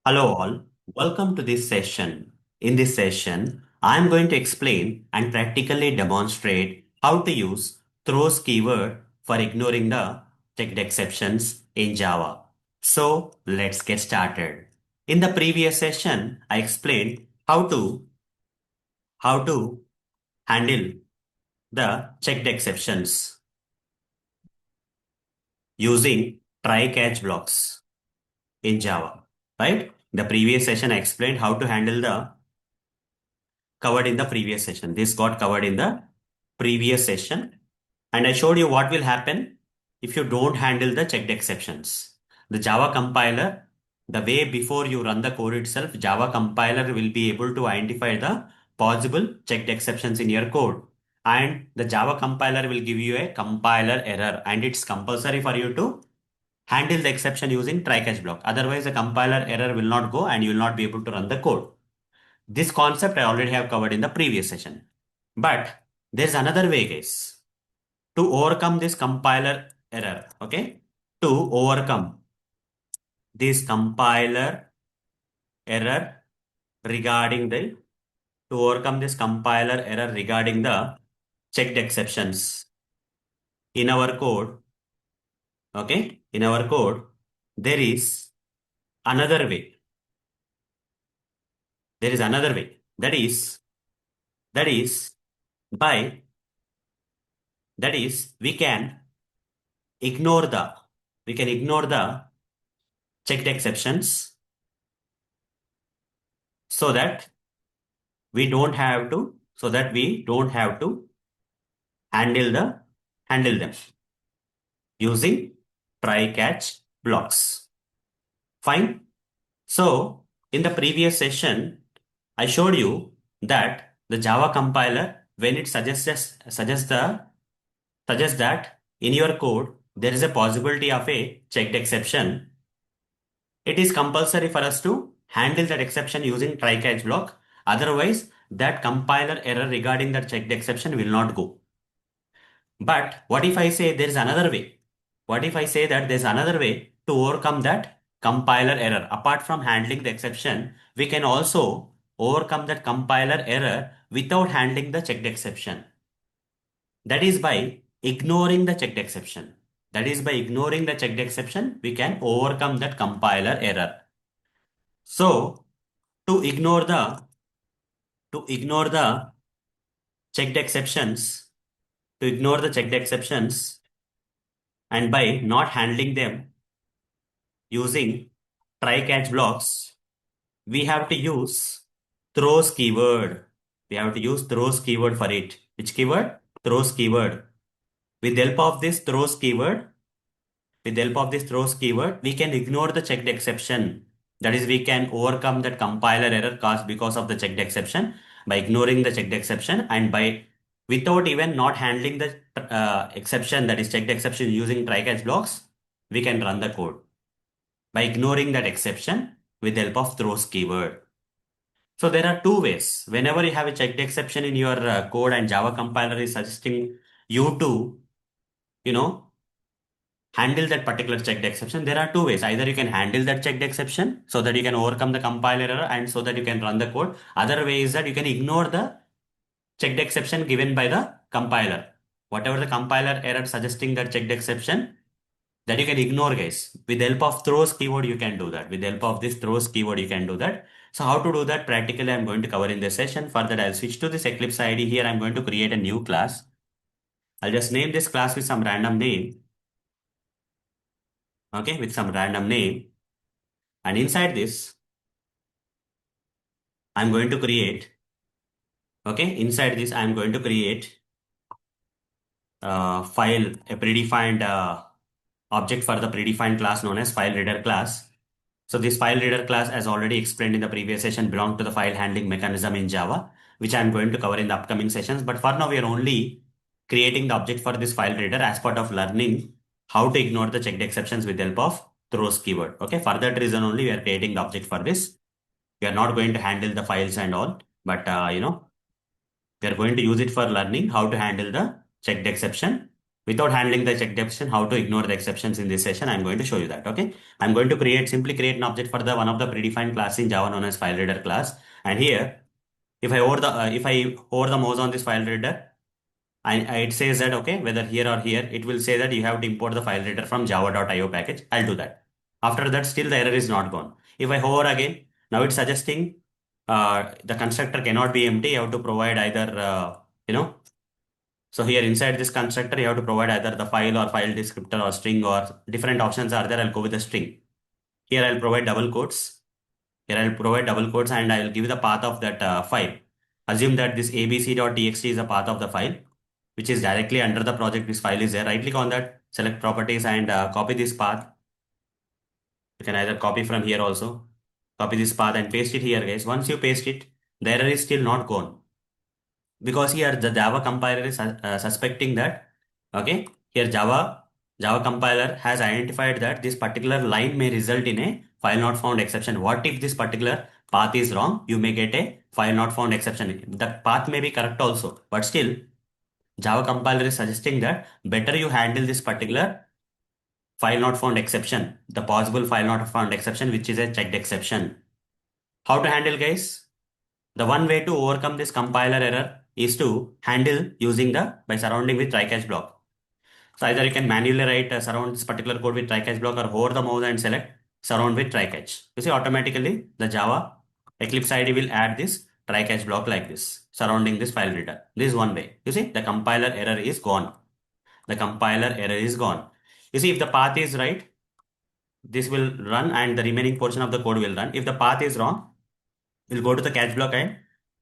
Hello all, welcome to this session. In this session, I am going to explain and practically demonstrate how to use throws keyword for ignoring the checked exceptions in Java. So let's get started. In the previous session, I explained how to handle the checked exceptions using try catch blocks in Java, right? The previous session I explained how to handle the covered in the previous session. This got covered in the previous session. And I showed you what will happen if you don't handle the checked exceptions. The Java compiler, the way before you run the code itself, Java compiler will be able to identify the possible checked exceptions in your code. And the Java compiler will give you a compiler error, and it's compulsory for you to handle the exception using try catch block. Otherwise, the compiler error will not go and you will not be able to run the code. This concept I already have covered in the previous session. But there's another way, guys, to overcome this compiler error. Okay. To overcome this compiler error regarding the to overcome this compiler error regarding the checked exceptions in our code. Okay. In our code, there is another way. There is another way. That is by that is ignore the we can ignore the checked exceptions so that we don't have to handle them using try catch blocks. Fine. So in the previous session, I showed you that the Java compiler, when it suggests that in your code there is a possibility of a checked exception, it is compulsory for us to handle that exception using try catch block. Otherwise, that compiler error regarding that checked exception will not go. But what if I say there is another way? What if I say that there's another way to overcome that compiler error? Apart from handling the exception, we can also overcome that compiler error without handling the checked exception. That is by ignoring the checked exception. That is by ignoring the checked exception, we can overcome that compiler error. So to ignore the checked exceptions, to ignore the checked exceptions, and by not handling them using try catch blocks, we have to use throws keyword. We have to use throws keyword for it. Which keyword? Throws keyword. With the help of this throws keyword, we can ignore the checked exception. That is, we can overcome that compiler error caused because of the checked exception by ignoring the checked exception and by without even not handling the exception, that is checked exception using try catch blocks, we can run the code by ignoring that exception with the help of throws keyword. So there are two ways. Whenever you have a checked exception in your code and Java compiler is suggesting you to, you know, handle that particular checked exception, there are two ways. Either you can handle that checked exception so that you can overcome the compiler error and so that you can run the code. Other way is that you can ignore the checked exception given by the compiler. Whatever the compiler error suggesting that checked exception, that you can ignore, guys. With the help of throws keyword, you can do that. With the help of this throws keyword, you can do that. So how to do that practically, I'm going to cover in this session. For that, I'll switch to this Eclipse ID here. I'm going to create a new class. I'll just name this class with some random name. Okay, with some random name. And inside this, I'm going to create, inside this, I'm going to create a predefined object for the predefined class known as FileReader class. So this FileReader class, as already explained in the previous session, belongs to the file handling mechanism in Java, which I'm going to cover in the upcoming sessions. But for now, we are only creating the object for this FileReader as part of learning how to ignore the checked exceptions with the help of throws keyword. Okay, for that reason only we are creating the object for this. We are not going to handle the files and all, but we are going to use it for learning how to handle the checked exception Without handling the checked exception, how to ignore the exceptions in this session, I'm going to show you that. Okay. I'm going to simply create an object for the one of the predefined class in Java known as FileReader class. And here, if I hover the mouse on this FileReader, it says that, okay, whether here or here, it will say that you have to import the FileReader from java.io package. I'll do that. After that, still the error is not gone. If I hover again, now it's suggesting the constructor cannot be empty. You have to provide either, so here inside this constructor, you have to provide either the file or file descriptor or string or different options are there. I'll go with the string. Here I'll provide double quotes. Here I'll provide double quotes and I'll give the path of that file. Assume that this abc.txt is a path of the file, which is directly under the project. This file is there. Right click on that, select properties and copy this path. You can either copy from here also. Copy this path and paste it here, guys. Once you paste it, the error is still not gone. Because here the Java compiler is suspecting that, okay, here Java compiler has identified that this particular line may result in a file not found exception. What if this particular path is wrong? You may get a file not found exception. The path may be correct also, but still Java compiler is suggesting that better you handle this particular file not found exception, the possible file not found exception, which is a checked exception. How to handle, guys? The one way to overcome this compiler error is to handle using by surrounding with try catch block. So either you can manually write surround this particular code with try catch block or hover the mouse and select surround with try catch. You see automatically the Java Eclipse IDE will add this try catch block like this, surrounding this file reader. This is one way. You see the compiler error is gone. The compiler error is gone. You see if the path is right, this will run and the remaining portion of the code will run. If the path is wrong, we'll go to the catch block and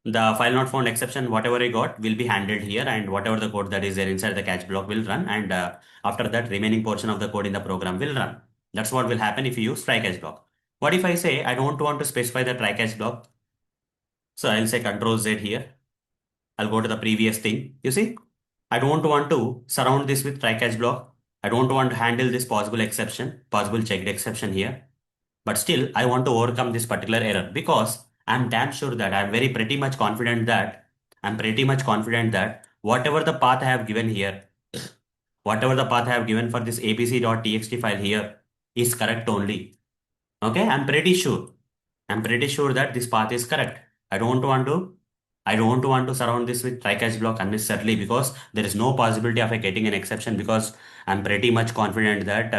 the file not found exception, whatever I got will be handled here and whatever the code that is there inside the catch block will run and after that remaining portion of the code in the program will run. That's what will happen if you use try catch block. What if I say I don't want to specify the try catch block? So I'll say Control Z here. I'll go to the previous thing. You see, I don't want to surround this with try catch block. I don't want to handle this possible exception, possible checked exception here. But still, I want to overcome this particular error because I'm damn sure that I'm pretty much confident that whatever the path I have given here, whatever the path I have given for this abc.txt file here is correct only. Okay, I'm pretty sure. I'm pretty sure that this path is correct. I don't want to surround this with try catch block unnecessarily because there is no possibility of getting an exception because I'm pretty much confident that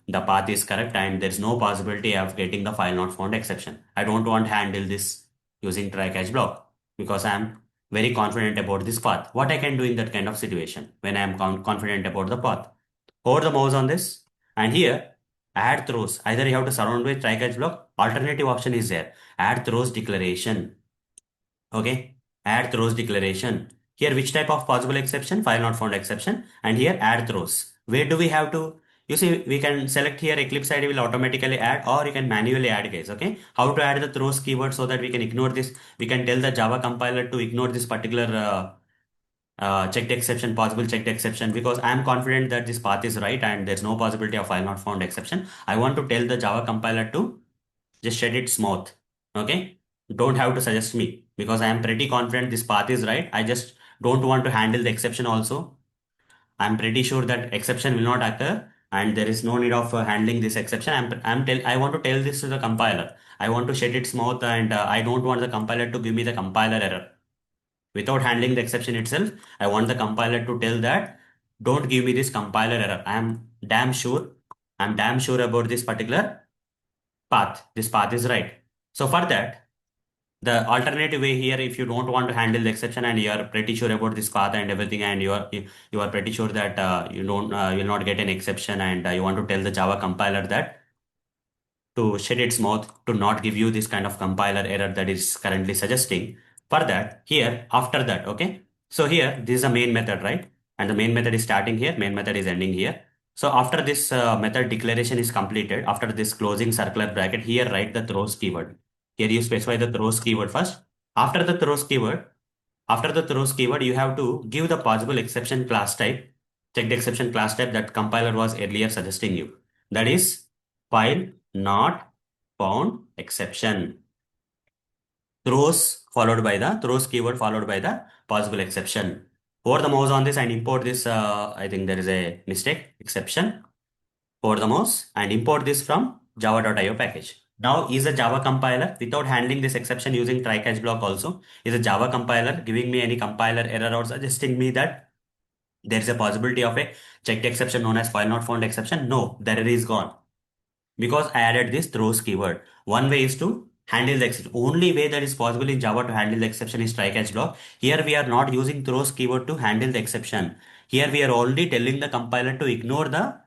the path is correct and there's no possibility of getting the file not found exception. I don't want to handle this using try catch block because I'm very confident about this path. What I can do in that kind of situation when I'm confident about the path? Hover the mouse on this and here add throws. Either you have to surround with try catch block. Alternative option is there. Add throws declaration. Okay. Add throws declaration. Here, which type of possible exception? File not found exception. And here, add throws. Where do we have to? You see, we can select here Eclipse ID will automatically add or you can manually add, guys. Okay. How to add the throws keyword so that we can ignore this. We can tell the Java compiler to ignore this particular checked exception, possible checked exception, because I am confident that this path is right and there's no possibility of file not found exception. I want to tell the Java compiler to just shed it smooth. Okay. Don't have to suggest me because I am pretty confident this path is right. I just don't want to handle the exception also. I'm pretty sure that exception will not occur and there is no need of handling this exception. I want to tell this to the compiler. I want to shed it smooth and I don't want the compiler to give me the compiler error. Without handling the exception itself, I want the compiler to tell that don't give me this compiler error. I'm damn sure about this particular path. This path is right. So for that, the alternative way here, if you don't want to handle the exception and you are pretty sure about this path and everything, and you are pretty sure that you will not get an exception, and you want to tell the Java compiler that to shed its mouth to not give you this kind of compiler error that is currently suggesting. For that, here after that, okay. So here this is a main method, right? And the main method is starting here, main method is ending here. So after this method declaration is completed, after this closing circular bracket, here write the throws keyword. Here you specify the throws keyword first. After the throws keyword, you have to give the possible exception class type, checked exception class type that compiler was earlier suggesting you. That is file not found exception. Throws keyword followed by the possible exception. Hover the mouse on this and import this. I think there is a mistake, exception. Hover the mouse and import this from java.io package. Now is a Java compiler without handling this exception using try catch block also. Is a Java compiler giving me any compiler error or suggesting me that there is a possibility of a checked exception known as file not found exception? No, the error is gone because I added this throws keyword. One way is to handle the exception. Only way that is possible in Java to handle the exception is try catch block. Here we are not using throws keyword to handle the exception. Here we are only telling the compiler to ignore the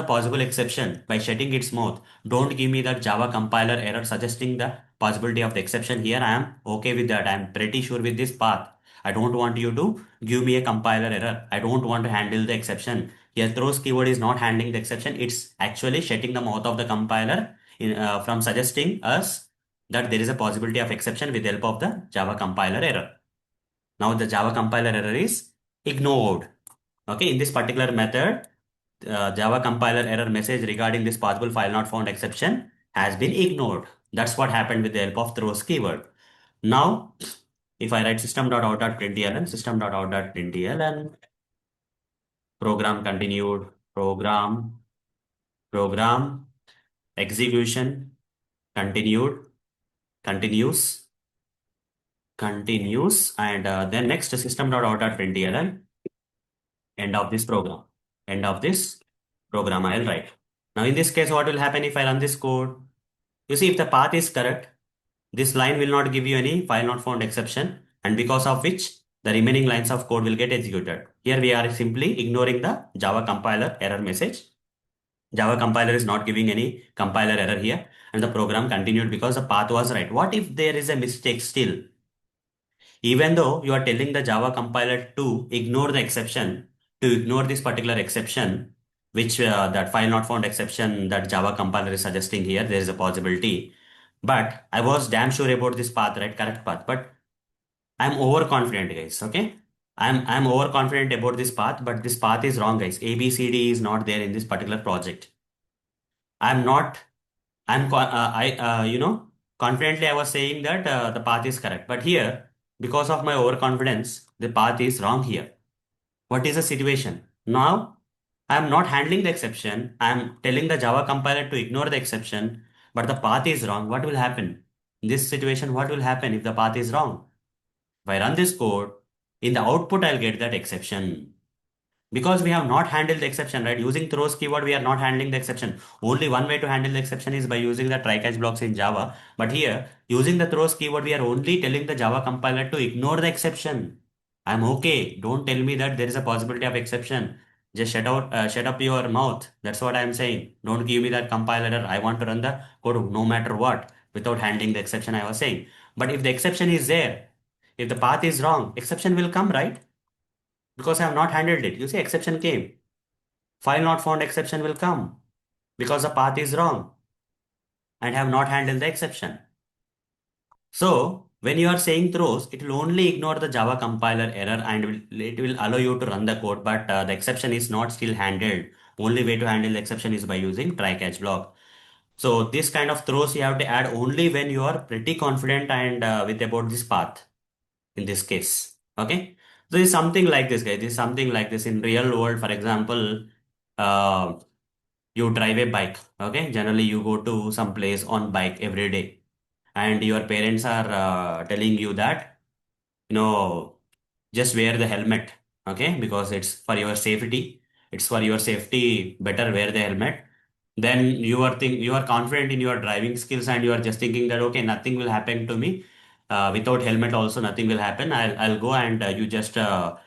possible exception by shutting its mouth. Don't give me that Java compiler error suggesting the possibility of the exception. Here I am okay with that. I am pretty sure with this path. I don't want you to give me a compiler error. I don't want to handle the exception. Here throws keyword is not handling the exception. It's actually shutting the mouth of the compiler from suggesting us that there is a possibility of exception with the help of the Java compiler error. Now the Java compiler error is ignored. Okay, in this particular method, Java compiler error message regarding this possible file not found exception has been ignored. That's what happened with the help of throws keyword. Now, if I write system.out.println, system.out.println, program continued, program, execution, continued, continues, and then next system.out.println, end of this program. End of this program I'll write. Now in this case, what will happen if I run this code? You see, if the path is correct, this line will not give you any file not found exception, and because of which the remaining lines of code will get executed. Here we are simply ignoring the Java compiler error message. Java compiler is not giving any compiler error here, and the program continued because the path was right. What if there is a mistake still? Even though you are telling the Java compiler to ignore the exception, to ignore this particular exception, which that file not found exception that Java compiler is suggesting here, there is a possibility. But I was damn sure about this path, right? Correct path. But I'm overconfident, guys. Okay. I'm overconfident about this path, but this path is wrong, guys. A, B, C, D is not there in this particular project. I'm not, confidently I was saying that the path is correct. But here, because of my overconfidence, the path is wrong here. What is the situation? Now, I am not handling the exception. I am telling the Java compiler to ignore the exception, but the path is wrong. What will happen? In this situation, what will happen if the path is wrong? If I run this code, in the output, I'll get that exception. Because we have not handled the exception, right? Using throws keyword, we are not handling the exception. Only one way to handle the exception is by using the try catch blocks in Java. But here, using the throws keyword, we are only telling the Java compiler to ignore the exception. I'm okay. Don't tell me that there is a possibility of exception. Just shut up your mouth. That's what I'm saying. Don't give me that compiler error. I want to run the code no matter what without handling the exception I was saying. But if the exception is there, if the path is wrong, exception will come, right? Because I have not handled it. You see, exception came. File not found exception will come because the path is wrong and have not handled the exception. So when you are saying throws, it will only ignore the Java compiler error and it will allow you to run the code, but the exception is not still handled. Only way to handle the exception is by using try catch block. So this kind of throws you have to add only when you are pretty confident and with about this path in this case. Okay. So it's something like this, guys. It's something like this in real world. For example, uh, you drive a bike. Okay. Generally, you go to some place on bike every day, and your parents are telling you that just wear the helmet. Okay, because it's for your safety. It's for your safety. Better wear the helmet. Then you are confident in your driving skills and you are just thinking that okay, nothing will happen to me. Without helmet also nothing will happen. I'll go and you just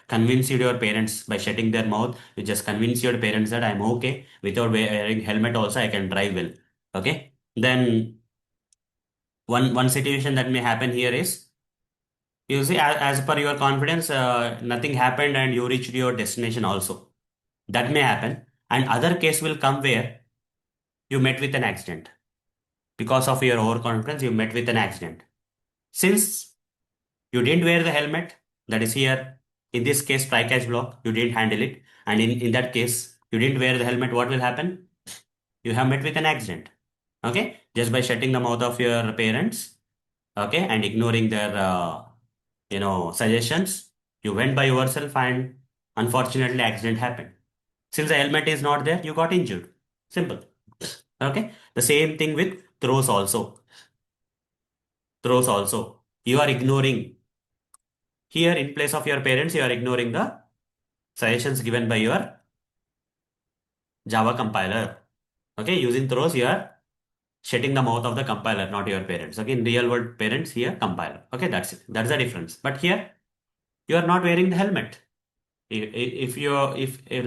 convince your parents by shutting their mouth. You just convince your parents that I'm okay without wearing helmet also I can drive well. Okay. Then one situation that may happen here is you see as per your confidence nothing happened and you reached your destination also. That may happen. And other case will come where you met with an accident. Because of your overconfidence, you met with an accident. Since you didn't wear the helmet, that is here, in this case, try catch block, you didn't handle it. And in that case, you didn't wear the helmet, what will happen? You have met with an accident. Okay? Just by shutting the mouth of your parents, okay, and ignoring their, suggestions, You went by yourself and unfortunately accident happened. Since the helmet is not there, you got injured. Simple. Okay. The same thing with throws also. Throws also. You are ignoring. Here, in place of your parents, you are ignoring the suggestions given by your Java compiler. Okay. Using throws, you are shutting the mouth of the compiler, not your parents. Okay. In real world, parents, here, compiler. Okay. That's it. That's the difference. But here, you are not wearing the helmet. If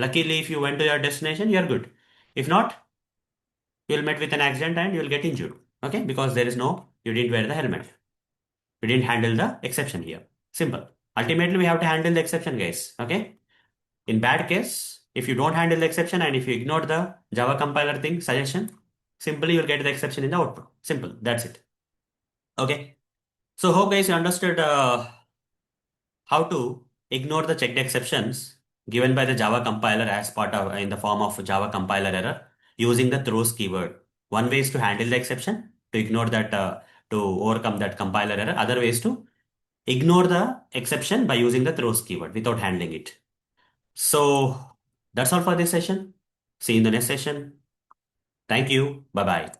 luckily, if you went to your destination, you are good. If not, you'll met with an accident and you'll get injured. Okay. Because there is no, you didn't wear the helmet. We didn't handle the exception here. Simple. Ultimately, we have to handle the exception, guys. Okay. In bad case, if you don't handle the exception and if you ignore the Java compiler thing suggestion, simply you'll get the exception in the output. Simple. That's it. Okay. So hope guys you understood how to ignore the checked exceptions given by the Java compiler as part of in the form of Java compiler error using the throws keyword. One way is to handle the exception to ignore that to overcome that compiler error. Other way is to ignore the exception by using the throws keyword without handling it. So that's all for this session. See you in the next session. Thank you. Bye bye.